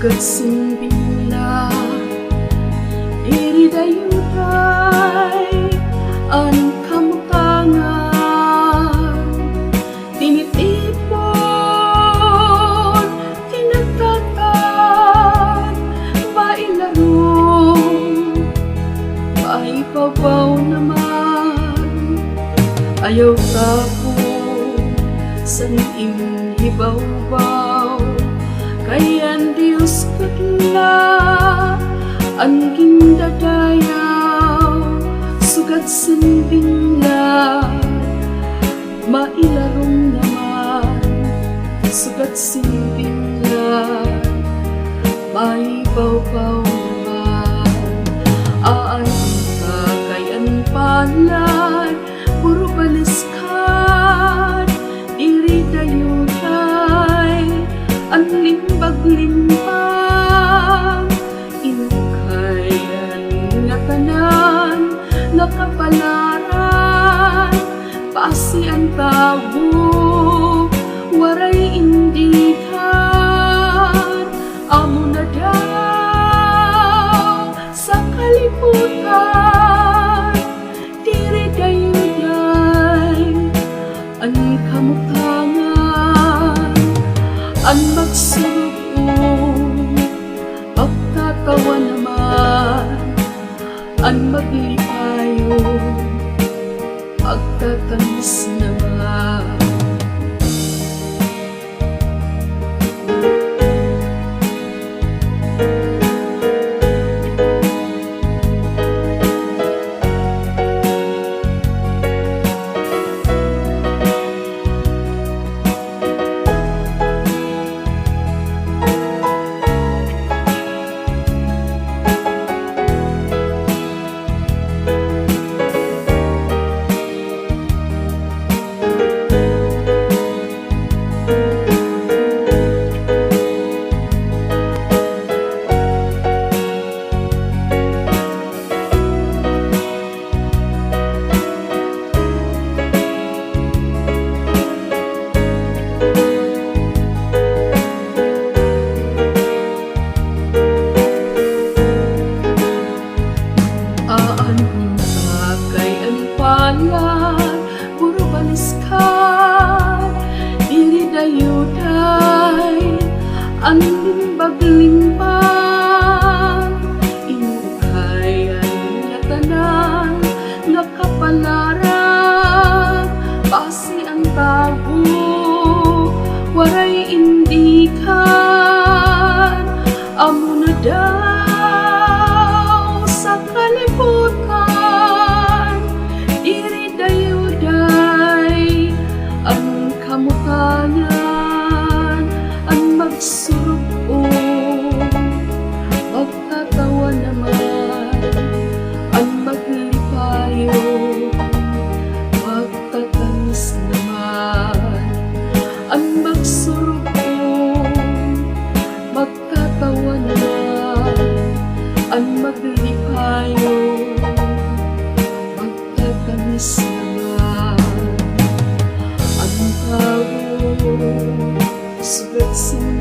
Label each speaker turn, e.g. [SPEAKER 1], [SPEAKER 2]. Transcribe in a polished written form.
[SPEAKER 1] sugat sin binlad, diri dayuday an kamutangan, tinitipon, tinagtatan, bailaro, baibabaw naman, ayaw tapo san imhibaw-baw, kayan Diyos kutla ang gindadayaw, sugat sin binlad, mailarong naman, sugat sin binlad, maibaw-baw naman, aan ka kayan palad, puro baliskan, diri dayuday ang limbag-limbag, inukayan nga tanan, nga kapalaran, pasi ang tabo, waray indikan, amo na daw sa kalibutan, diri dayuday ang kamutangan, ang magsulong, pagtatawa naman, ang maglipayo, pagtatamis naman. Puro baliskan, diri dayuday ang limbag-limbag, inukayan nga tanan, nga kapalaran, pasi ang tabo, waray indikan, amo na daw sa kalibutan, diri dayuday ang kamutangan, ang magsurong, magtatawa naman, ang maglipayo, magtatamis naman, ang magsurong, magtatawa naman, ang maglipayo, magtatamis naman, ang tao, sugat sin